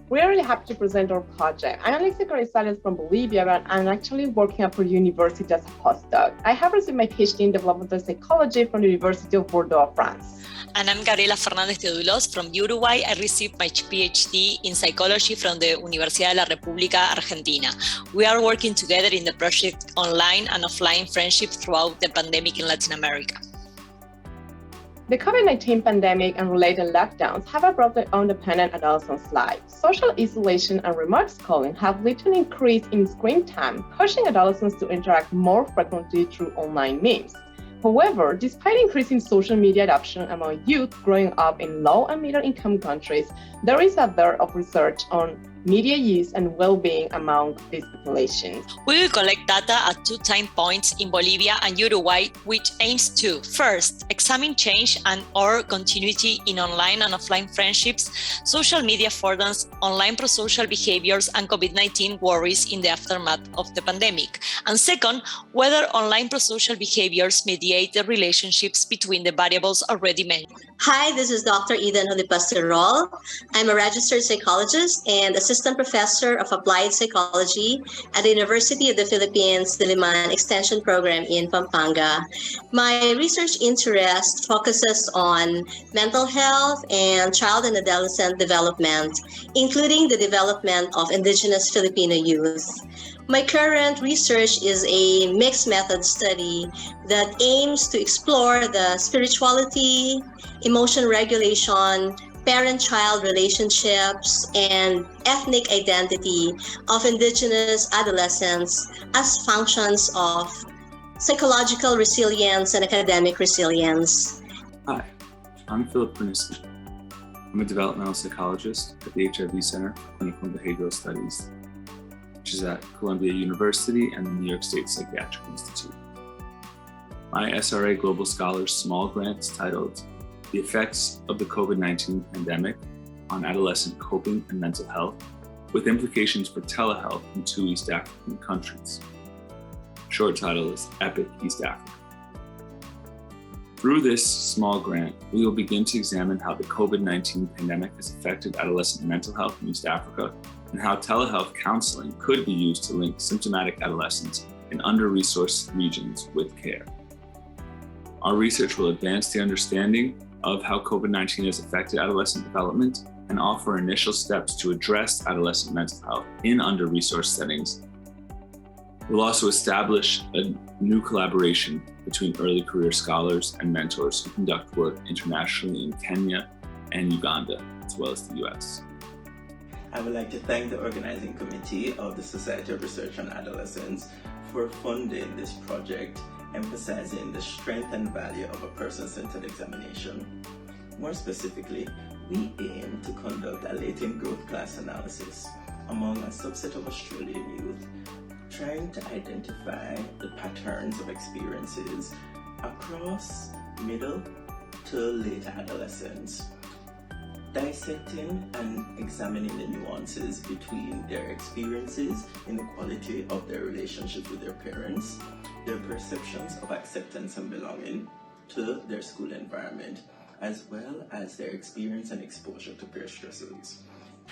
We are really happy to present our project. I'm Alexia Carrizales from Bolivia, and I'm actually working at Purdue University as a postdoc. I have received my PhD in developmental psychology from the University of Bordeaux, France. And I'm Gabriela Fernández Teodulos from Uruguay. I received my PhD in psychology from the Universidad de la República Argentina. We are working together in the project Online and Offline Friendship throughout the pandemic in Latin America. The COVID-19 pandemic and related lockdowns have abruptly undependent adolescents' lives. Social isolation and remote schooling have led to an increase in screen time, pushing adolescents to interact more frequently through online means. However, despite increasing social media adoption among youth growing up in low and middle-income countries, there is a dearth of research on media use and well-being among these populations. We will collect data at 2 time points in Bolivia and Uruguay, which aims to, first, examine change and or continuity in online and offline friendships, social media affordance, online prosocial behaviors, and COVID-19 worries in the aftermath of the pandemic. And second, whether online prosocial behaviors mediate the relationships between the variables already mentioned. Hi, this is Dr. Eden Holipasterol. I'm a registered psychologist and assistant professor of applied psychology at the University of the Philippines Diliman Extension Program in Pampanga. My research interest focuses on mental health and child and adolescent development, including the development of indigenous Filipino youth. My current research is a mixed method study that aims to explore the spirituality, emotion regulation, parent-child relationships, and ethnic identity of indigenous adolescents as functions of psychological resilience and academic resilience. Hi, I'm Philip Berniski. I'm a developmental psychologist at the HIV Center for Clinical and Behavioral Studies, which is at Columbia University and the New York State Psychiatric Institute. My SRA Global Scholars Small Grant is titled The Effects of the COVID-19 Pandemic on Adolescent Coping and Mental Health, with Implications for Telehealth in 2 East African Countries. Short title is EPIC East Africa. Through this small grant, we will begin to examine how the COVID-19 pandemic has affected adolescent mental health in East Africa and how telehealth counseling could be used to link symptomatic adolescents in under-resourced regions with care. Our research will advance the understanding of how COVID-19 has affected adolescent development and offer initial steps to address adolescent mental health in under-resourced settings. We'll also establish a new collaboration between early career scholars and mentors who conduct work internationally in Kenya and Uganda, as well as the US. I would like to thank the organizing committee of the Society of Research on Adolescence for funding this project, emphasizing the strength and value of a person-centered examination. More specifically, we aim to conduct a latent growth class analysis among a subset of Australian youth, trying to identify the patterns of experiences across middle to later adolescence, dissecting and examining the nuances between their experiences in the quality of their relationships with their parents, their perceptions of acceptance and belonging to their school environment, as well as their experience and exposure to peer stressors.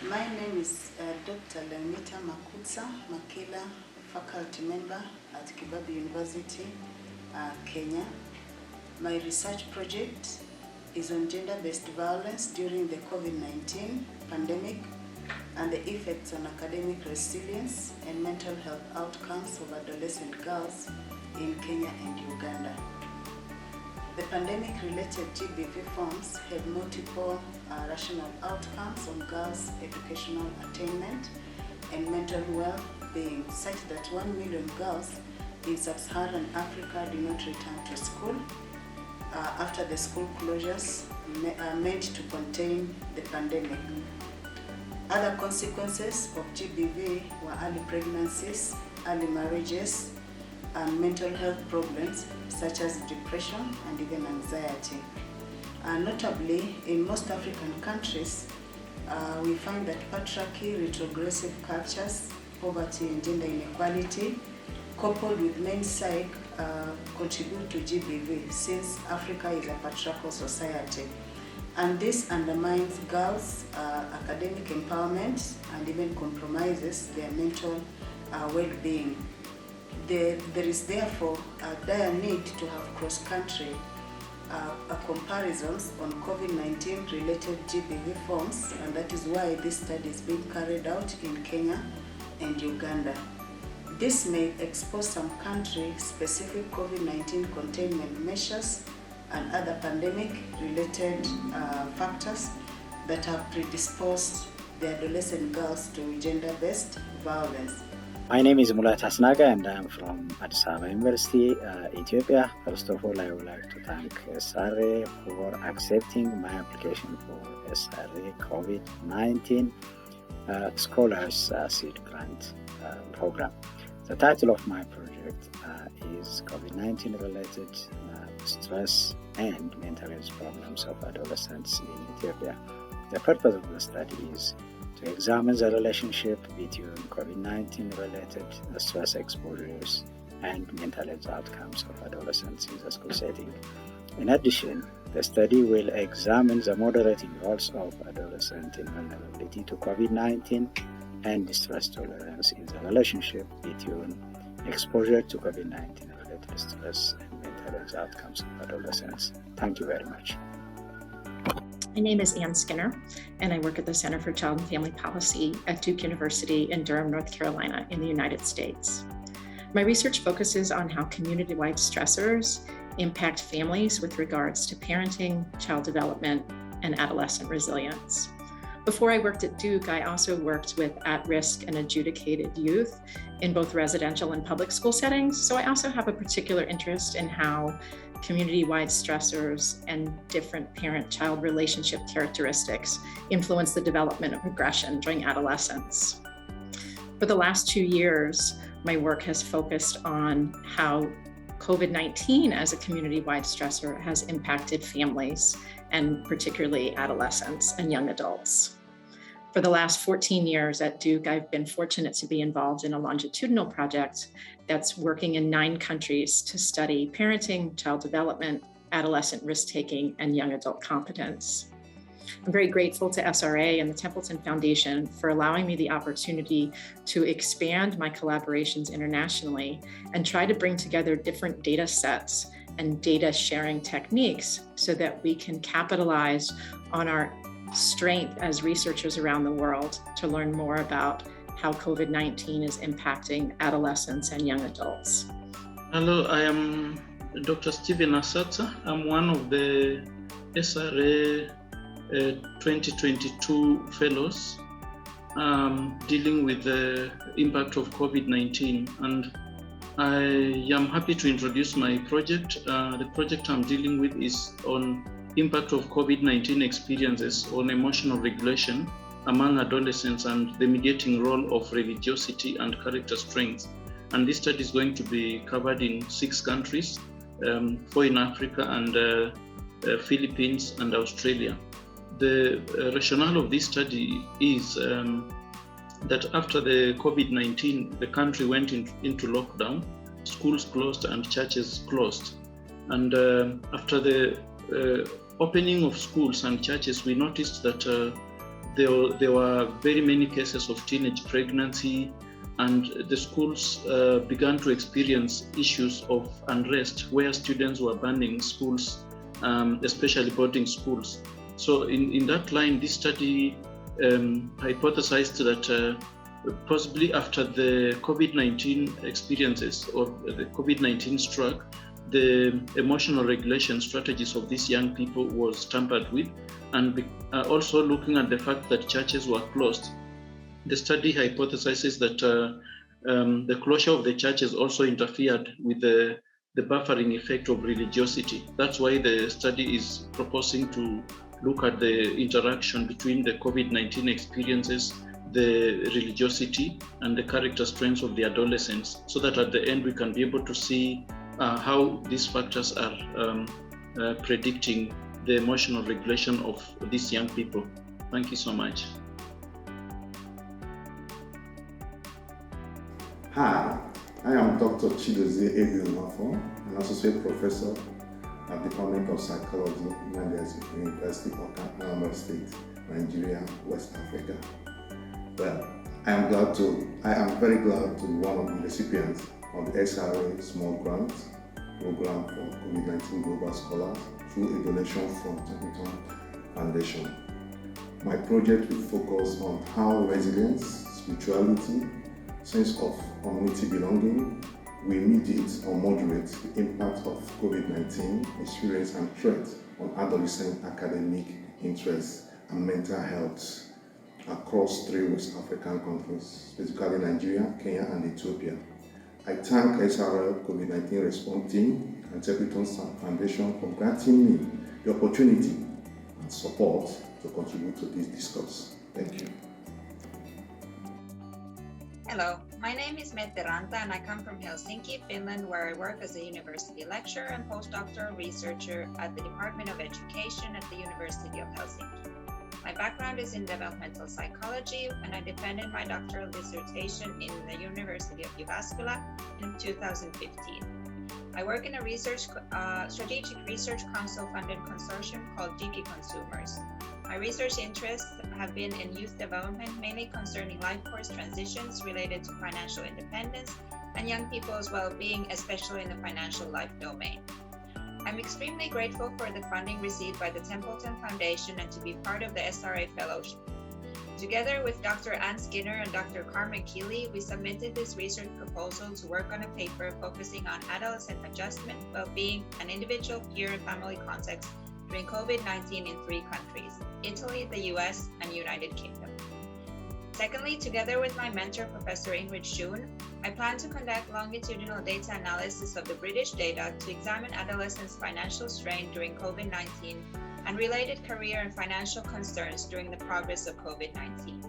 My name is Dr. Lanita Makutsa Makila, faculty member at Kibabi University, Kenya. My research project is on gender-based violence during the COVID-19 pandemic and the effects on academic resilience and mental health outcomes of adolescent girls in Kenya and Uganda. The pandemic-related GBV forms had multiple rational outcomes on girls' educational attainment and mental well-being, such that 1 million girls in sub-Saharan Africa did not return to school after the school closures meant to contain the pandemic. Other consequences of GBV were early pregnancies, early marriages, and mental health problems such as depression and even anxiety. Notably, in most African countries, we find that patriarchy, retrogressive cultures, poverty and gender inequality, coupled with men's psych, contribute to GBV, since Africa is a patriarchal society. and this undermines girls' academic empowerment and even compromises their mental well-being. There is therefore a dire need to have cross-country comparisons on COVID-19 related GBV forms, and that is why this study is being carried out in Kenya and Uganda. This may expose some country-specific COVID-19 containment measures and other pandemic-related factors that have predisposed the adolescent girls to gender-based violence. My name is Mulat Hasnaga and I am from Addis Ababa University, Ethiopia. First of all, I would like to thank SRA for accepting my application for SRA COVID-19 Scholars Seed Grant Program. The title of my project is COVID-19 related stress and mental health problems of adolescents in Ethiopia. The purpose of the study is to examine the relationship between COVID-19 related stress exposures and mental health outcomes of adolescents in the school setting. In addition, the study will examine the moderating roles of adolescent in vulnerability to COVID-19 and stress tolerance in the relationship between exposure to COVID-19 related stress and mental health outcomes of adolescents. Thank you very much. My name is Ann Skinner, and I work at the Center for Child and Family Policy at Duke University in Durham, North Carolina, in the United States. My research focuses on how community-wide stressors impact families with regards to parenting, child development, and adolescent resilience. Before I worked at Duke, I also worked with at-risk and adjudicated youth in both residential and public school settings, so I also have a particular interest in how community-wide stressors and different parent-child relationship characteristics influence the development of aggression during adolescence. For the last 2 years, my work has focused on how COVID-19 as a community-wide stressor has impacted families, and particularly adolescents and young adults. For the last 14 years at Duke, I've been fortunate to be involved in a longitudinal project that's working in 9 countries to study parenting, child development, adolescent risk-taking, and young adult competence. I'm very grateful to SRA and the Templeton Foundation for allowing me the opportunity to expand my collaborations internationally and try to bring together different data sets and data sharing techniques so that we can capitalize on our strength as researchers around the world to learn more about how COVID-19 is impacting adolescents and young adults. Hello, I am Dr. Steven Asatsa. I'm one of the SRA 2022 fellows dealing with the impact of COVID-19, and I am happy to introduce my project. The project I'm dealing with is on impact of COVID-19 experiences on emotional regulation among adolescents and the mediating role of religiosity and character strengths. And this study is going to be covered in 6 countries, 4 in Africa and Philippines and Australia. The rationale of this study is that after the COVID-19, the country went into lockdown, schools closed and churches closed. And after the opening of schools and churches, we noticed that there were very many cases of teenage pregnancy, and the schools began to experience issues of unrest where students were abandoning schools, especially boarding schools. So in that line, this study hypothesized that possibly after the COVID-19 experiences or the COVID-19 struck, the emotional regulation strategies of these young people was tampered with, and also looking at the fact that churches were closed. The study hypothesizes that the closure of the churches also interfered with the buffering effect of religiosity. That's why the study is proposing to look at the interaction between the COVID-19 experiences, the religiosity, and the character strengths of the adolescents, so that at the end we can be able to see how these factors are predicting the emotional regulation of these young people. Thank you so much. Hi, I am Dr. Chidozie Ebiomafo, an associate professor at the Department of Psychology, University of Anambra State, Nigeria, West Africa. Well, I am very glad to be one of the recipients of the SRA Small Grant Program for COVID-19 Global Scholars through a donation from Templeton Foundation. My project will focus on how resilience, spirituality, sense of community belonging will mitigate or moderate the impact of COVID-19 experience and threat on adolescent academic interests and mental health across 3 West African countries, specifically Nigeria, Kenya, and Ethiopia. I thank SRL COVID-19 Response Team and Templeton Foundation for granting me the opportunity and support to contribute to this discourse. Thank you. Hello, my name is Mette Ranta and I come from Helsinki, Finland, where I work as a university lecturer and postdoctoral researcher at the Department of Education at the University of Helsinki. My background is in developmental psychology and I defended my doctoral dissertation in the University of Jyväskylä in 2015. I work in a strategic research council-funded consortium called DigiConsumers. My research interests have been in youth development, mainly concerning life course transitions related to financial independence and young people's well-being, especially in the financial life domain. I'm extremely grateful for the funding received by the Templeton Foundation and to be part of the SRA Fellowship. Together with Dr. Ann Skinner and Dr. Carmen Keeley, we submitted this research proposal to work on a paper focusing on adolescent adjustment, well-being, and individual, peer, and family context during COVID-19 in 3 countries, Italy, the US, and United Kingdom. Secondly, together with my mentor, Professor Ingrid Schoen, I plan to conduct longitudinal data analysis of the British data to examine adolescents' financial strain during COVID-19 and related career and financial concerns during the progress of COVID-19.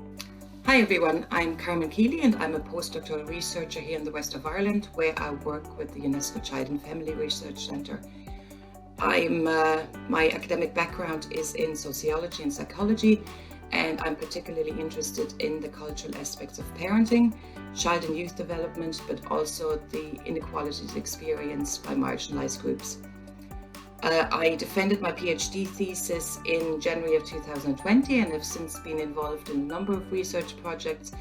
Hi everyone, I'm Carmen Keeley and I'm a postdoctoral researcher here in the west of Ireland, where I work with the UNESCO Child and Family Research Centre. My academic background is in sociology and psychology, and I'm particularly interested in the cultural aspects of parenting, child and youth development, but also the inequalities experienced by marginalized groups. I defended my PhD thesis in January of 2020 and have since been involved in a number of research projects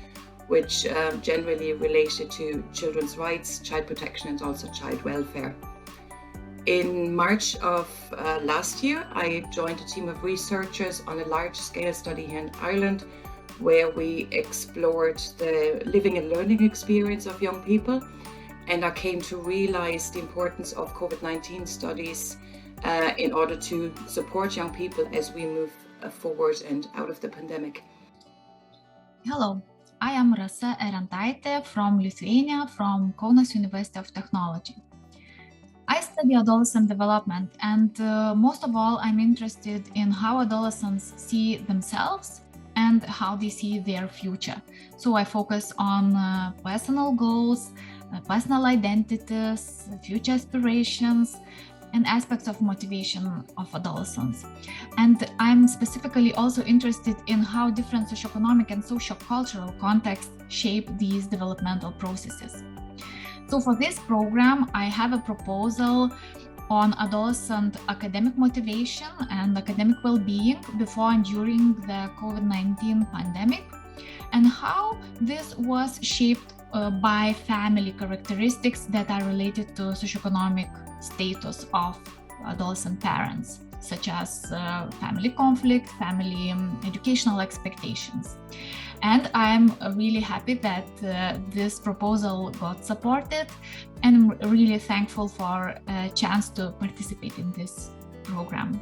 which generally related to children's rights, child protection, and also child welfare. In March of last year, I joined a team of researchers on a large-scale study here in Ireland, where we explored the living and learning experience of young people, and I came to realize the importance of COVID-19 studies in order to support young people as we move forward and out of the pandemic. Hello, I am Rasa Erantaitė from Lithuania, from Kaunas University of Technology. I study adolescent development, and most of all, I'm interested in how adolescents see themselves and how they see their future. So I focus on personal goals, personal identities, future aspirations, and aspects of motivation of adolescents. And I'm specifically also interested in how different socioeconomic and socio-cultural contexts shape these developmental processes. So for this program, I have a proposal on adolescent academic motivation and academic well-being before and during the COVID-19 pandemic, and how this was shaped by family characteristics that are related to socioeconomic status of adolescent parents, such as family conflict, family educational expectations. And I'm really happy that this proposal got supported, and I'm really thankful for a chance to participate in this program.